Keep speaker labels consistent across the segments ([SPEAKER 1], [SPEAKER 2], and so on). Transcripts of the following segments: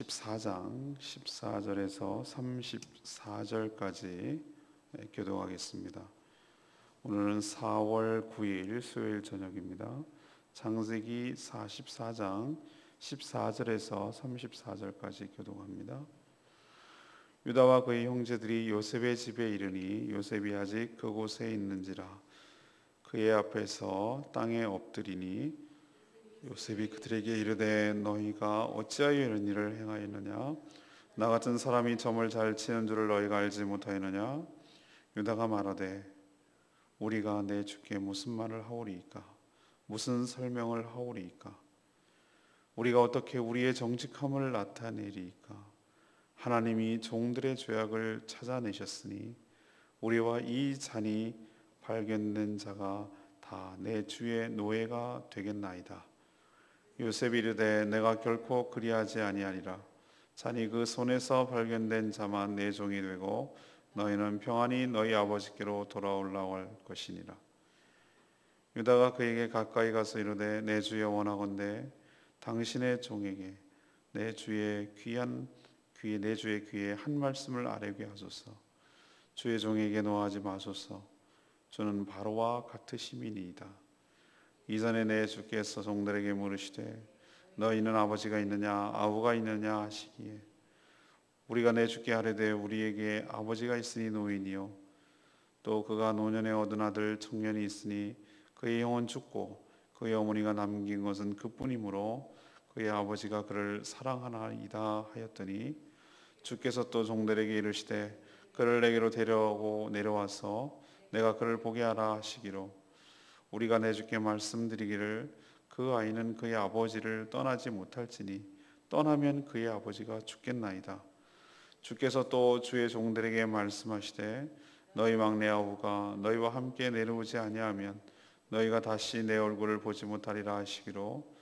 [SPEAKER 1] 44장 14절에서 34절까지 교독하겠습니다. 오늘은 4월 9일 수요일 저녁입니다. 창세기 44장 14절에서 34절까지 교독합니다. 유다와 그의 형제들이 요셉의 집에 이르니 요셉이 아직 그곳에 있는지라 그의 앞에서 땅에 엎드리니 요셉이 그들에게 이르되 너희가 어찌하여 이런 일을 행하였느냐? 나 같은 사람이 점을 잘 치는 줄을 너희가 알지 못하였느냐? 유다가 말하되 우리가 내 주께 무슨 말을 하오리이까? 무슨 설명을 하오리이까? 우리가 어떻게 우리의 정직함을 나타내리이까? 하나님이 종들의 죄악을 찾아내셨으니 우리와 이 잔이 발견된 자가 다 내 주의 노예가 되겠나이다. 요셉이 이르되 내가 결코 그리하지 아니하리라. 잔이 그 손에서 발견된 자만 내 종이 되고 너희는 평안히 너희 아버지께로 돌아올라고 할 것이니라. 유다가 그에게 가까이 가서 이르되 내 주여 원하건대 당신의 종에게 내 주의 귀에 한 말씀을 아뢰게 하소서. 주의 종에게 노하지 마소서. 주는 바로와 같으심이니이다. 이전에 내 주께서 종들에게 물으시되 너희는 아버지가 있느냐 아우가 있느냐 하시기에 우리가 내 주께 하려되 우리에게 아버지가 있으니 노인이요 또 그가 노년에 얻은 아들 청년이 있으니 그의 형은 죽고 그의 어머니가 남긴 것은 그뿐이므로 그의 아버지가 그를 사랑하나이다 하였더니 주께서 또 종들에게 이르시되 그를 내게로 데려오고 내려와서 내가 그를 보게 하라 하시기로 우리가 내 주께 말씀드리기를 그 아이는 그의 아버지를 떠나지 못할지니 떠나면 그의 아버지가 죽겠나이다. 주께서 또 주의 종들에게 말씀하시되 너희 막내 아우가 너희와 함께 내려오지 아니하면 너희가 다시 내 얼굴을 보지 못하리라 하시기로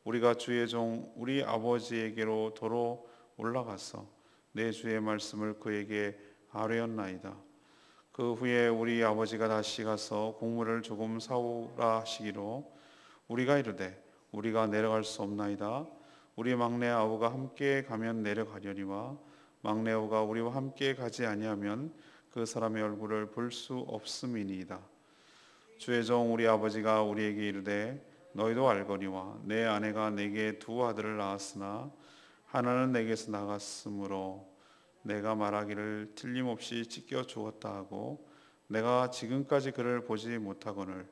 [SPEAKER 1] 우리가 주의 종 우리 아버지에게로 도로 올라가서 내 주의 말씀을 그에게 아뢰었나이다. 그 후에 우리 아버지가 다시 가서 곡물을 조금 사오라 하시기로 우리가 이르되 우리가 내려갈 수 없나이다. 우리 막내 아우가 함께 가면 내려가려니와 막내 아우가 우리와 함께 가지 아니하면 그 사람의 얼굴을 볼 수 없음이니이다. 주의 종 우리 아버지가 우리에게 이르되 너희도 알거니와 내 아내가 내게 두 아들을 낳았으나 하나는 내게서 나갔으므로 내가 말하기를 틀림없이 찢겨 죽었다 하고 내가 지금까지 그를 보지 못하거늘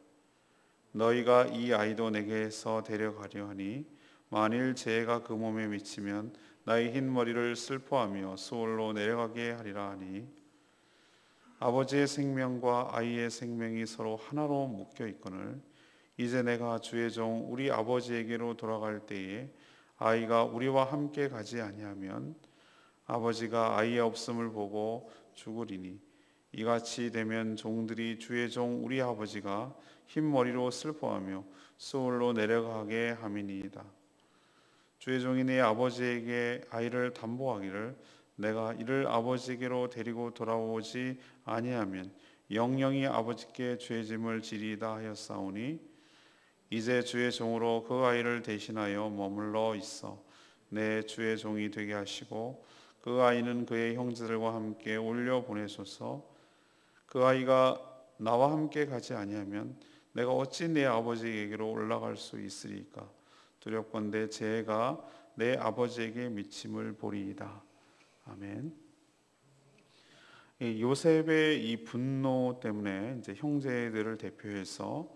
[SPEAKER 1] 너희가 이 아이도 내게서 데려가려 하니 만일 재해가 그 몸에 미치면 나의 흰 머리를 슬퍼하며 수월로 내려가게 하리라 하니 아버지의 생명과 아이의 생명이 서로 하나로 묶여 있거늘 이제 내가 주의 종 우리 아버지에게로 돌아갈 때에 아이가 우리와 함께 가지 아니하면 아버지가 아이의 없음을 보고 죽으리니 이같이 되면 종들이 주의 종 우리 아버지가 흰 머리로 슬퍼하며 수월로 내려가게 함이니이다. 주의 종이 네 아버지에게 아이를 담보하기를 내가 이를 아버지에게로 데리고 돌아오지 아니하면 영영이 아버지께 죄짐을 지리이다 하였사오니 이제 주의 종으로 그 아이를 대신하여 머물러 있어 내 주의 종이 되게 하시고 그 아이는 그의 형제들과 함께 올려 보내소서. 그 아이가 나와 함께 가지 아니하면 내가 어찌 내 아버지에게로 올라갈 수 있으리까? 두렵건대 재해가 내 아버지에게 미침을 보리이다. 아멘. 요셉의 이 분노 때문에 이제 형제들을 대표해서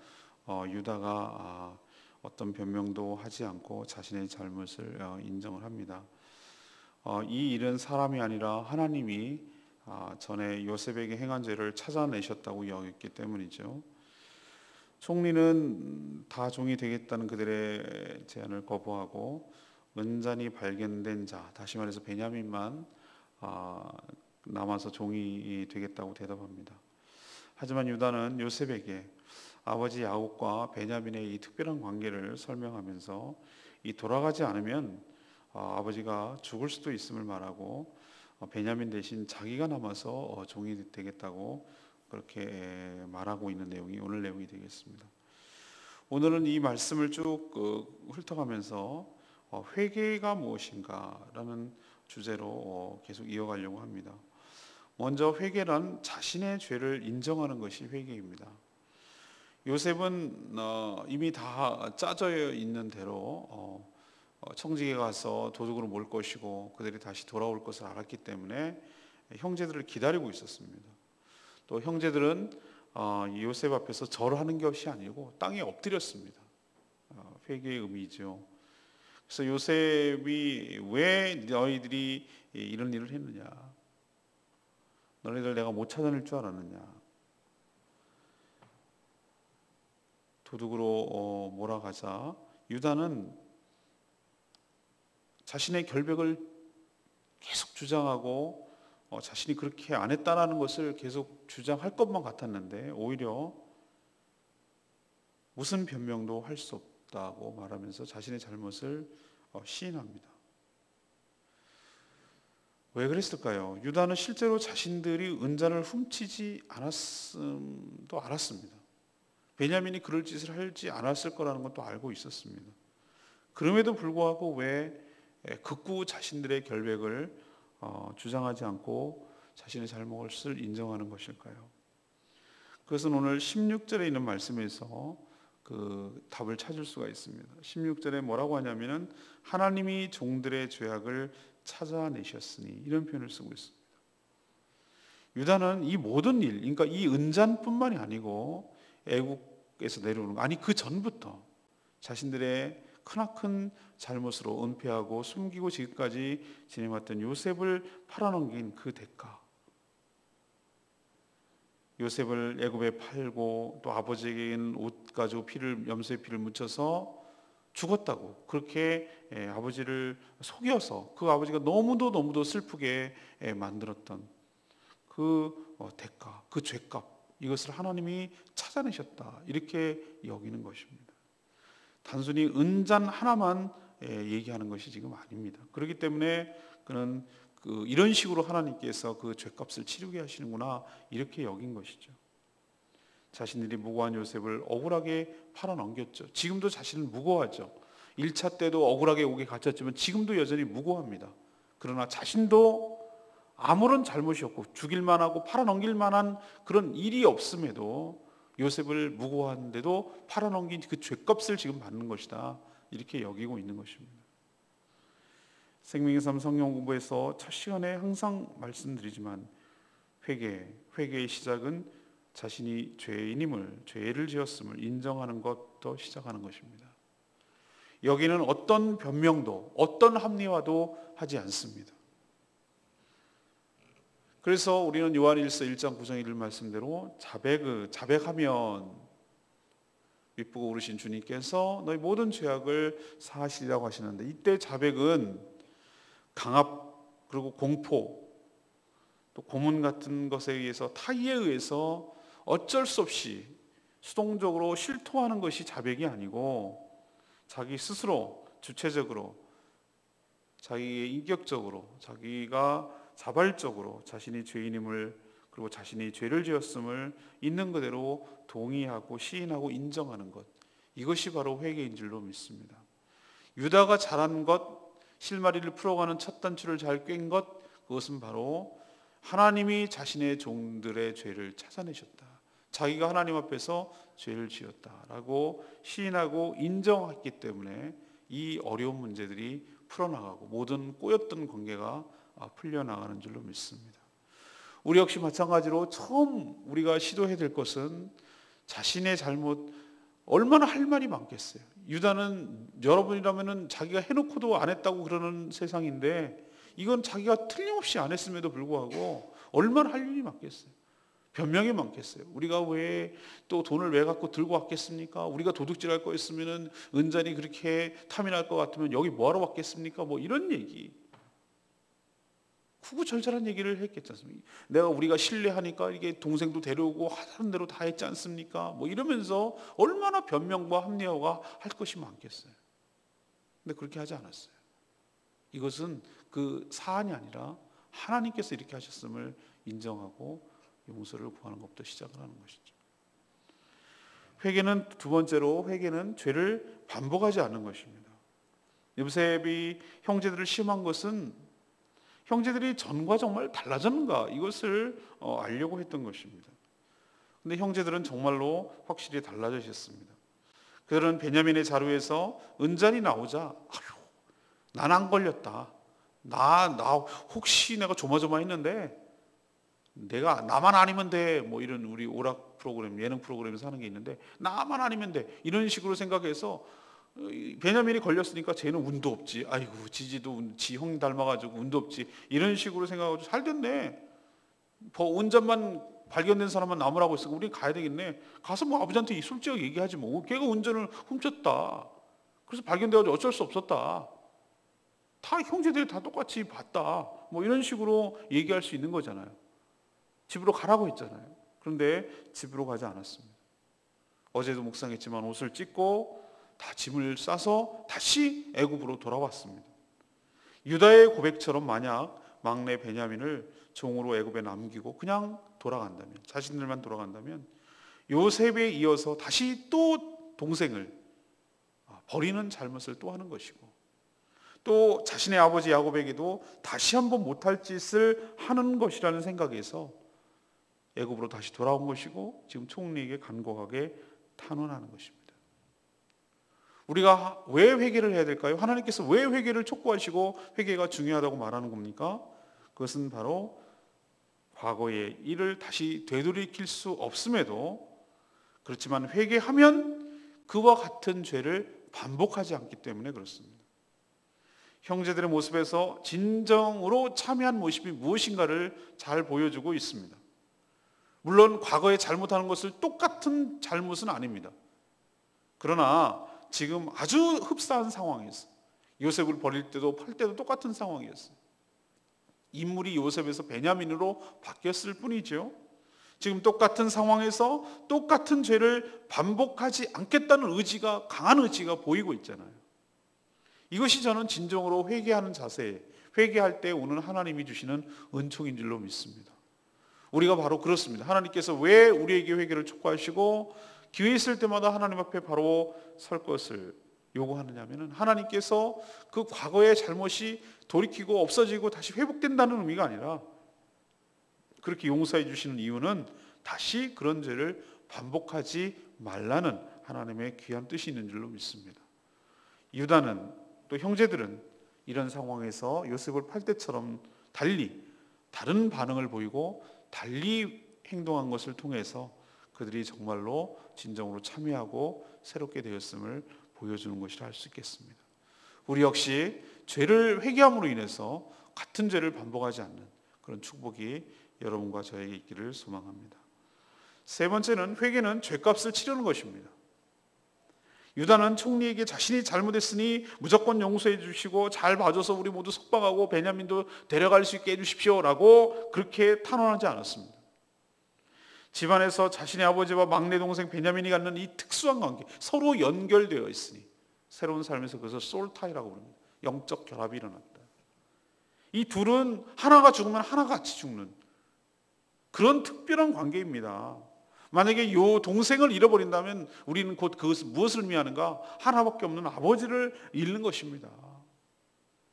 [SPEAKER 1] 유다가 어떤 변명도 하지 않고 자신의 잘못을 인정을 합니다. 이 일은 사람이 아니라 하나님이 전에 요셉에게 행한 죄를 찾아내셨다고 여겼기 때문이죠. 총리는 다 종이 되겠다는 그들의 제안을 거부하고 은잔이 발견된 자, 다시 말해서 베냐민만 남아서 종이 되겠다고 대답합니다. 하지만 유다는 요셉에게 아버지 야곱과 베냐민의 이 특별한 관계를 설명하면서 이 돌아가지 않으면 아버지가 죽을 수도 있음을 말하고 베냐민 대신 자기가 남아서 종이 되겠다고 그렇게 말하고 있는 내용이 오늘 내용이 되겠습니다. 오늘은 이 말씀을 쭉 훑어가면서 회개가 무엇인가라는 주제로 계속 이어가려고 합니다. 먼저 회개란 자신의 죄를 인정하는 것이 회개입니다. 요셉은 이미 다 짜져 있는 대로 청지기에 가서 도둑으로 몰 것이고 그들이 다시 돌아올 것을 알았기 때문에 형제들을 기다리고 있었습니다. 또 형제들은 요셉 앞에서 절하는 것이 아니고 땅에 엎드렸습니다. 회개의 의미죠. 그래서 요셉이 왜 너희들이 이런 일을 했느냐? 너희들 내가 못 찾아낼 줄 알았느냐? 도둑으로 몰아가자 유다는 자신의 결백을 계속 주장하고 자신이 그렇게 안 했다라는 것을 계속 주장할 것만 같았는데 오히려 무슨 변명도 할 수 없다고 말하면서 자신의 잘못을 시인합니다. 왜 그랬을까요? 유다는 실제로 자신들이 은잔을 훔치지 않았음도 알았습니다. 베냐민이 그럴 짓을 하지 않았을 거라는 것도 알고 있었습니다. 그럼에도 불구하고 왜 극구 자신들의 결백을 주장하지 않고 자신의 잘못을 인정하는 것일까요? 그것은 오늘 16절에 있는 말씀에서 그 답을 찾을 수가 있습니다. 16절에 뭐라고 하냐면은 하나님이 종들의 죄악을 찾아내셨으니 이런 표현을 쓰고 있습니다. 유다는 이 모든 일, 그러니까 이 은잔뿐만이 아니고 애국에서 내려오는 거, 아니 그 전부터 자신들의 크나큰 잘못으로 은폐하고 숨기고 지금까지 지내왔던 요셉을 팔아넘긴 그 대가, 요셉을 애굽에 팔고 또 아버지에게는 옷 가지고 염소의 피를 묻혀서 죽었다고 그렇게 아버지를 속여서 그 아버지가 너무도 슬프게 만들었던 그 대가, 그 죄값, 이것을 하나님이 찾아내셨다 이렇게 여기는 것입니다. 단순히 은잔 하나만 얘기하는 것이 지금 아닙니다. 그렇기 때문에 그는 이런 식으로 하나님께서 그 죄값을 치르게 하시는구나 이렇게 여긴 것이죠. 자신들이 무고한 요셉을 억울하게 팔아넘겼죠. 지금도 자신을 무고하죠. 1차 때도 억울하게 옥에 갇혔지만 지금도 여전히 무고합니다. 그러나 자신도 아무런 잘못이 없고 죽일 만하고 팔아넘길 만한 그런 일이 없음에도 요셉을 무고하는데도 팔아넘긴 그 죄값을 지금 받는 것이다 이렇게 여기고 있는 것입니다. 생명의 삶 성경 공부에서 첫 시간에 항상 말씀드리지만 회개의 시작은 자신이 죄인임을, 죄를 지었음을 인정하는 것부터 시작하는 것입니다. 여기는 어떤 변명도 어떤 합리화도 하지 않습니다. 그래서 우리는 요한일서 1장 9장 1절 말씀대로 자백하면 윗보고 오르신 주님께서 너희 모든 죄악을 사하시리라고 하시는데, 이때 자백은 강압 그리고 공포 또 고문 같은 것에 의해서, 타의에 의해서 어쩔 수 없이 수동적으로 실토하는 것이 자백이 아니고 자기 스스로 주체적으로 자기의 인격적으로 자기가 자발적으로 자신이 죄인임을, 그리고 자신이 죄를 지었음을 있는 그대로 동의하고 시인하고 인정하는 것, 이것이 바로 회개인 줄로 믿습니다. 유다가 잘한 것, 실마리를 풀어가는 첫 단추를 잘 꿰인 것, 그것은 바로 하나님이 자신의 종들의 죄를 찾아내셨다, 자기가 하나님 앞에서 죄를 지었다라고 시인하고 인정했기 때문에 이 어려운 문제들이 풀어나가고 모든 꼬였던 관계가 풀려나가는 줄로 믿습니다. 우리 역시 마찬가지로 처음 우리가 시도해야 될 것은 자신의 잘못, 얼마나 할 말이 많겠어요. 유다는 여러분이라면 자기가 해놓고도 안 했다고 그러는 세상인데, 이건 자기가 틀림없이 안 했음에도 불구하고 얼마나 할 일이 많겠어요. 변명이 많겠어요. 우리가 왜 또 돈을 왜 갖고 들고 왔겠습니까? 우리가 도둑질할 거였으면, 은잔이 그렇게 탐이 날 것 같으면 여기 뭐하러 왔겠습니까? 뭐 이런 얘기, 구구절절한 얘기를 했겠지 않습니까? 우리가 신뢰하니까 이게 동생도 데려오고 하는 대로 다 했지 않습니까? 뭐 이러면서 얼마나 변명과 합리화가 할 것이 많겠어요. 근데 그렇게 하지 않았어요. 이것은 그 사안이 아니라 하나님께서 이렇게 하셨음을 인정하고 용서를 구하는 것부터 시작을 하는 것이죠. 회개는 두 번째로, 회개는 죄를 반복하지 않는 것입니다. 요셉이 형제들을 시험한 것은 형제들이 전과 정말 달라졌는가 이것을 알려고 했던 것입니다. 근데 형제들은 정말로 확실히 달라지셨습니다. 그들은 베냐민의 자루에서 은잔이 나오자 아휴, 난 안 걸렸다. 나 혹시 내가 조마조마했는데 나만 아니면 돼. 뭐 이런 우리 오락 프로그램, 예능 프로그램에서 하는 게 있는데 나만 아니면 돼. 이런 식으로 생각해서 베냐민이 걸렸으니까 쟤는 운도 없지. 아이고 지지도 지 형 닮아가지고 운도 없지. 이런 식으로 생각하고 잘 됐네. 운전만 발견된 사람만 남으라고 했으니까 우린 가야 되겠네. 가서 뭐 아버지한테 솔직하게 얘기하지 뭐. 걔가 운전을 훔쳤다. 그래서 발견돼가지고 어쩔 수 없었다. 다 형제들이 다 똑같이 봤다. 뭐 이런 식으로 얘기할 수 있는 거잖아요. 집으로 가라고 했잖아요. 그런데 집으로 가지 않았습니다. 어제도 묵상했지만 옷을 찢고 다 짐을 싸서 다시 애굽으로 돌아왔습니다. 유다의 고백처럼 만약 막내 베냐민을 종으로 애굽에 남기고 그냥 돌아간다면, 자신들만 돌아간다면 요셉에 이어서 다시 또 동생을 버리는 잘못을 또 하는 것이고, 또 자신의 아버지 야곱에게도 다시 한번 못할 짓을 하는 것이라는 생각에서 애굽으로 다시 돌아온 것이고 지금 총리에게 간곡하게 탄원하는 것입니다. 우리가 왜 회개를 해야 될까요? 하나님께서 왜 회개를 촉구하시고 회개가 중요하다고 말하는 겁니까? 그것은 바로 과거의 일을 다시 되돌이킬 수 없음에도 그렇지만 회개하면 그와 같은 죄를 반복하지 않기 때문에 그렇습니다. 형제들의 모습에서 진정으로 참여한 모습이 무엇인가를 잘 보여주고 있습니다. 물론 과거에 잘못하는 것을 똑같은 잘못은 아닙니다. 그러나 지금 아주 흡사한 상황에서 요셉을 버릴 때도 팔 때도 똑같은 상황이었어요. 인물이 요셉에서 베냐민으로 바뀌었을 뿐이죠. 지금 똑같은 상황에서 똑같은 죄를 반복하지 않겠다는 의지가, 강한 의지가 보이고 있잖아요. 이것이 저는 진정으로 회개하는 자세, 회개할 때 오는 하나님이 주시는 은총인 줄로 믿습니다. 우리가 바로 그렇습니다. 하나님께서 왜 우리에게 회개를 촉구하시고 기회 있을 때마다 하나님 앞에 바로 설 것을 요구하느냐면 하나님께서 그 과거의 잘못이 돌이키고 없어지고 다시 회복된다는 의미가 아니라 그렇게 용서해 주시는 이유는 다시 그런 죄를 반복하지 말라는 하나님의 귀한 뜻이 있는 줄로 믿습니다. 유다는 또 형제들은 이런 상황에서 요셉을 팔 때처럼 달리 다른 반응을 보이고 달리 행동한 것을 통해서 그들이 정말로 진정으로 참여하고 새롭게 되었음을 보여주는 것이라 할 수 있겠습니다. 우리 역시 죄를 회개함으로 인해서 같은 죄를 반복하지 않는 그런 축복이 여러분과 저에게 있기를 소망합니다. 세 번째는 회개는 죄값을 치르는 것입니다. 유다는 총리에게 자신이 잘못했으니 무조건 용서해 주시고 잘 봐줘서 우리 모두 석방하고 베냐민도 데려갈 수 있게 해주십시오 라고 그렇게 탄원하지 않았습니다. 집안에서 자신의 아버지와 막내 동생 베냐민이 갖는 이 특수한 관계, 서로 연결되어 있으니 새로운 삶에서 그것을 솔타이라고 부릅니다. 영적 결합이 일어났다. 이 둘은 하나가 죽으면 하나가 같이 죽는 그런 특별한 관계입니다. 만약에 요 동생을 잃어버린다면 우리는 곧 그것을 무엇을 의미하는가? 하나밖에 없는 아버지를 잃는 것입니다.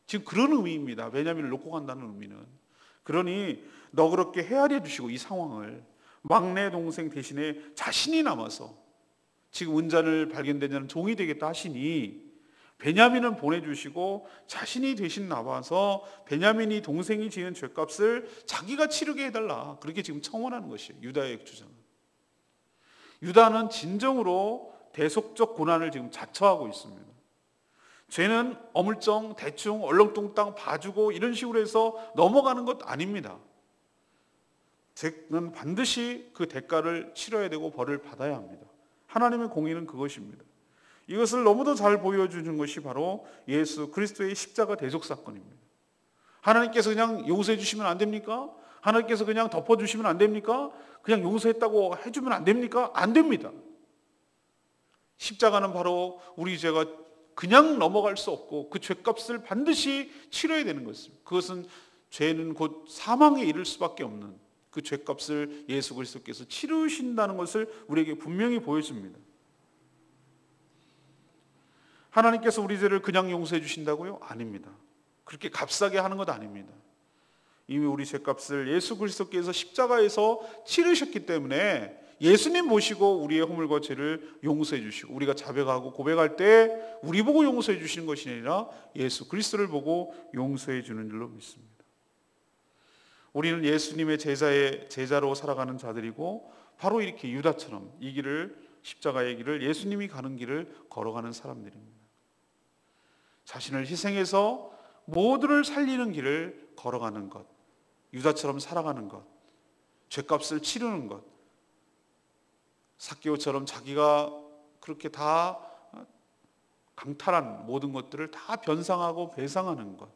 [SPEAKER 1] 지금 그런 의미입니다. 베냐민을 놓고 간다는 의미는. 그러니 너그럽게 헤아려 주시고 이 상황을 막내 동생 대신에 자신이 남아서 지금 은잔을 발견되는 종이 되겠다 하시니 베냐민은 보내주시고 자신이 대신 나와서 베냐민이 동생이 지은 죄값을 자기가 치르게 해달라. 그렇게 지금 청원하는 것이에요. 유다의 주장은. 유다는 진정으로 대속적 고난을 지금 자처하고 있습니다. 죄는 어물쩡 대충 얼렁뚱땅 봐주고 이런 식으로 해서 넘어가는 것 아닙니다. 죄는 반드시 그 대가를 치러야 되고 벌을 받아야 합니다. 하나님의 공의는 그것입니다. 이것을 너무도 잘 보여주는 것이 바로 예수 그리스도의 십자가 대속 사건입니다. 하나님께서 그냥 용서해 주시면 안 됩니까? 하나님께서 그냥 덮어주시면 안 됩니까? 그냥 용서했다고 해주면 안 됩니까? 안 됩니다. 십자가는 바로 우리 죄가 그냥 넘어갈 수 없고 그 죄값을 반드시 치러야 되는 것입니다. 그것은 죄는 곧 사망에 이를 수밖에 없는 그 죄값을 예수 그리스도께서 치르신다는 것을 우리에게 분명히 보여줍니다. 하나님께서 우리 죄를 그냥 용서해 주신다고요? 아닙니다. 그렇게 값싸게 하는 것 아닙니다. 이미 우리 죄값을 예수 그리스도께서 십자가에서 치르셨기 때문에 예수님 모시고 우리의 허물과 죄를 용서해 주시고, 우리가 자백하고 고백할 때 우리 보고 용서해 주시는 것이 아니라 예수 그리스도를 보고 용서해 주는 줄로 믿습니다. 우리는 예수님의 제자로 살아가는 자들이고, 바로 이렇게 유다처럼 이 길을, 십자가의 길을, 예수님이 가는 길을 걸어가는 사람들입니다. 자신을 희생해서 모두를 살리는 길을 걸어가는 것, 유다처럼 살아가는 것, 죄값을 치르는 것, 삭개오처럼 자기가 그렇게 다 강탈한 모든 것들을 다 변상하고 배상하는 것,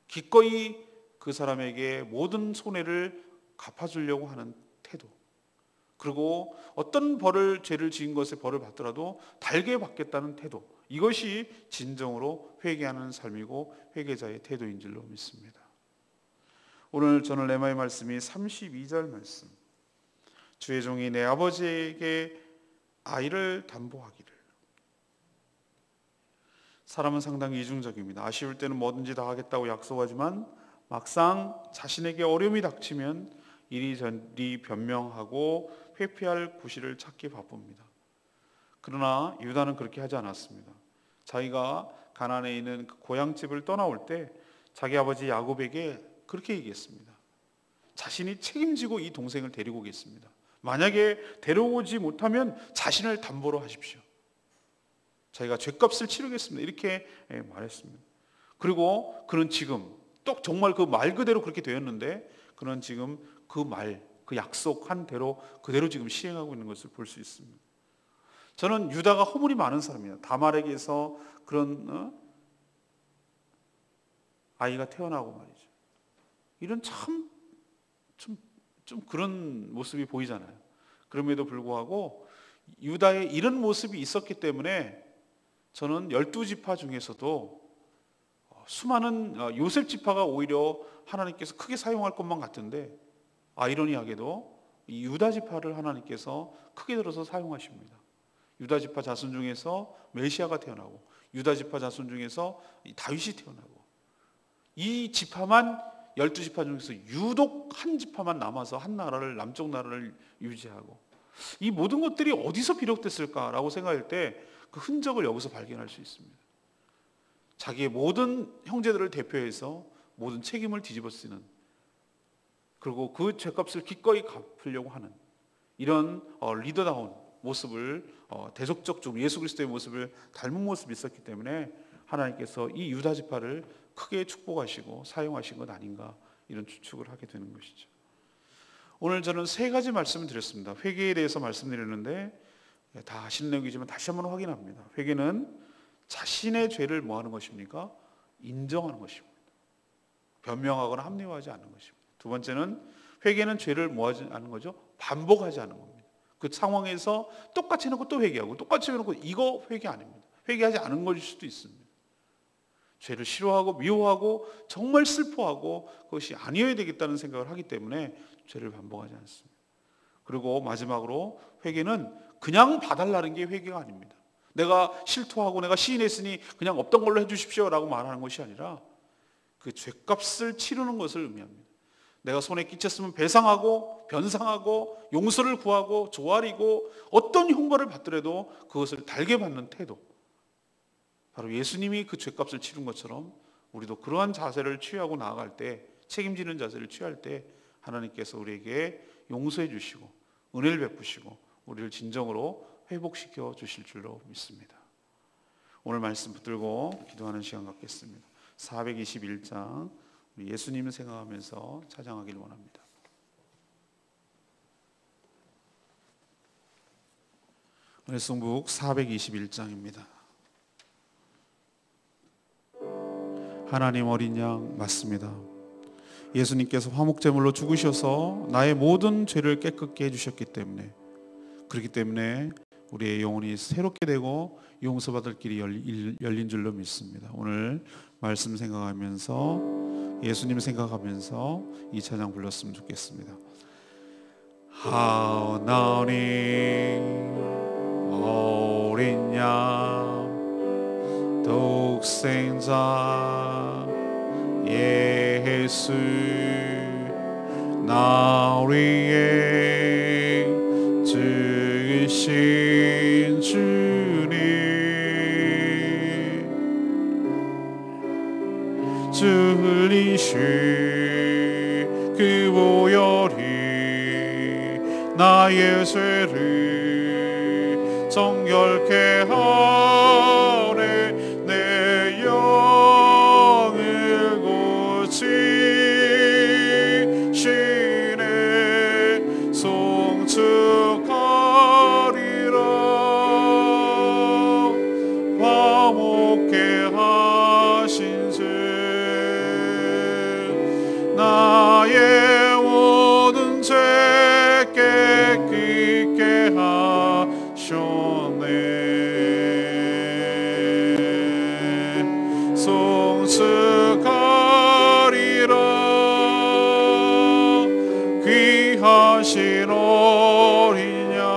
[SPEAKER 1] 기꺼이 그 사람에게 모든 손해를 갚아주려고 하는 태도, 그리고 어떤 벌을, 죄를 지은 것에 벌을 받더라도 달게 받겠다는 태도, 이것이 진정으로 회개하는 삶이고 회개자의 태도인 줄로 믿습니다. 오늘 저는 레마의 말씀이 32절 말씀, 주의 종이 내 아버지에게 아이를 담보하기를. 사람은 상당히 이중적입니다. 아쉬울 때는 뭐든지 다 하겠다고 약속하지만 막상 자신에게 어려움이 닥치면 이리저리 변명하고 회피할 구실을 찾기 바쁩니다. 그러나 유다는 그렇게 하지 않았습니다. 자기가 가나안에 있는 그 고향집을 떠나올 때 자기 아버지 야곱에게 그렇게 얘기했습니다. 자신이 책임지고 이 동생을 데리고 오겠습니다. 만약에 데려오지 못하면 자신을 담보로 하십시오. 자기가 죄값을 치르겠습니다. 이렇게 말했습니다. 그리고 그는 지금 또 정말 그 말 그대로 그렇게 되었는데, 그는 지금 그 말, 그 약속한 대로 그대로 지금 시행하고 있는 것을 볼 수 있습니다. 저는 유다가 허물이 많은 사람이에요. 다말에게서 그런 아이가 태어나고 말이죠. 이런 좀 그런 모습이 보이잖아요. 그럼에도 불구하고 유다의 이런 모습이 있었기 때문에 저는 12지파 중에서도 수많은 요셉 지파가 오히려 하나님께서 크게 사용할 것만 같은데, 아이러니하게도 이 유다 지파를 하나님께서 크게 들어서 사용하십니다. 유다 지파 자손 중에서 메시아가 태어나고, 유다 지파 자손 중에서 다윗이 태어나고, 이 지파만 12지파 중에서 유독 한 지파만 남아서 한 나라를, 남쪽 나라를 유지하고, 이 모든 것들이 어디서 비롯됐을까라고 생각할 때 그 흔적을 여기서 발견할 수 있습니다. 자기의 모든 형제들을 대표해서 모든 책임을 뒤집어 쓰는, 그리고 그 죄값을 기꺼이 갚으려고 하는 이런 리더다운 모습을, 대속적 중 예수 그리스도의 모습을 닮은 모습이 있었기 때문에 하나님께서 이 유다 지파를 크게 축복하시고 사용하신 것 아닌가, 이런 추측을 하게 되는 것이죠. 오늘 저는 세 가지 말씀을 드렸습니다. 회개에 대해서 말씀드렸는데 다 아시는 내용이지만 다시 한번 확인합니다. 회개는 자신의 죄를 뭐 하는 것입니까? 인정하는 것입니다. 변명하거나 합리화하지 않는 것입니다. 두 번째는 회개는 죄를 뭐 하지 않는 거죠? 반복하지 않는 겁니다. 그 상황에서 똑같이 해놓고 또 회개하고, 똑같이 해놓고, 이거 회개 아닙니다. 회개하지 않은 것일 수도 있습니다. 죄를 싫어하고 미워하고 정말 슬퍼하고 그것이 아니어야 되겠다는 생각을 하기 때문에 죄를 반복하지 않습니다. 그리고 마지막으로 회개는 그냥 봐달라는 게 회개가 아닙니다. 내가 실토하고 내가 시인했으니 그냥 없던 걸로 해주십시오 라고 말하는 것이 아니라 그 죄값을 치르는 것을 의미합니다. 내가 손에 끼쳤으면 배상하고 변상하고 용서를 구하고 조아리고 어떤 형벌을 받더라도 그것을 달게 받는 태도, 바로 예수님이 그 죄값을 치른 것처럼 우리도 그러한 자세를 취하고 나아갈 때, 책임지는 자세를 취할 때 하나님께서 우리에게 용서해 주시고 은혜를 베푸시고 우리를 진정으로 회복시켜 주실 줄로 믿습니다. 오늘 말씀 붙들고 기도하는 시간 갖겠습니다. 421장 우리 예수님을 생각하면서 찬양하기를 원합니다. 은혜송북 421장입니다. 하나님 어린 양 맞습니다. 예수님께서 화목제물로 죽으셔서 나의 모든 죄를 깨끗게 해주셨기 때문에, 그렇기 때문에 우리의 영혼이 새롭게 되고 용서받을 길이 열린 줄로 믿습니다. 오늘 말씀 생각하면서, 예수님 생각하면서 이 찬양 불렀으면 좋겠습니다. 하나님 어린 양 독생자 예수 나 위에 죽으신 주님 흘리신 그 보혈이 나의 죄를 정결케 하네 내 영을 고치시네 송축하리라 화목케 하신 주 나의 모든 죄 깨끗게 하셨네 송축하리라 귀하신 어린 양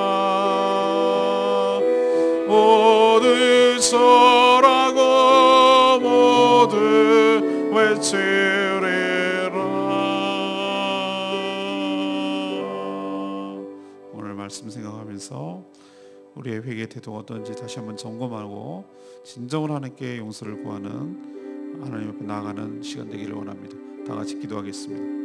[SPEAKER 1] 모두 절하고 모두 외치리라. 오늘 말씀 생각하면서 우리의 회개 태도가 어떤지 다시 한번 점검하고 진정으로 하나님께 용서를 구하는 하나님 앞에 나아가는 시간 되기를 원합니다. 다 같이 기도하겠습니다.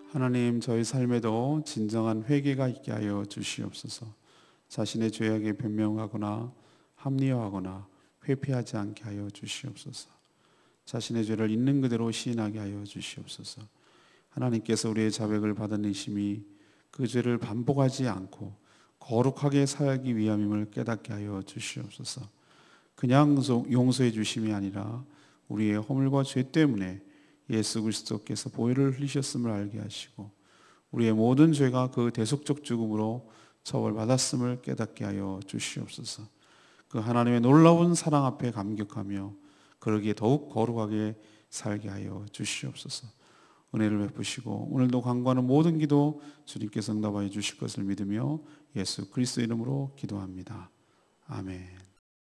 [SPEAKER 1] 하나님, 저희 삶에도 진정한 회개가 있게 하여 주시옵소서. 자신의 죄악에 변명하거나 합리화하거나 회피하지 않게 하여 주시옵소서. 자신의 죄를 있는 그대로 시인하게 하여 주시옵소서. 하나님께서 우리의 자백을 받아내심이 그 죄를 반복하지 않고 거룩하게 살기 위함임을 깨닫게 하여 주시옵소서. 그냥 용서해 주심이 아니라 우리의 허물과 죄 때문에 예수 그리스도께서 보혈을 흘리셨음을 알게 하시고 우리의 모든 죄가 그 대속적 죽음으로 처벌받았음을 깨닫게 하여 주시옵소서. 그 하나님의 놀라운 사랑 앞에 감격하며 그러기에 더욱 거룩하게 살게 하여 주시옵소서. 은혜를 베푸시고 오늘도 간구하는 모든 기도 주님께서 응답하여 주실 것을 믿으며 예수 그리스도 이름으로 기도합니다. 아멘.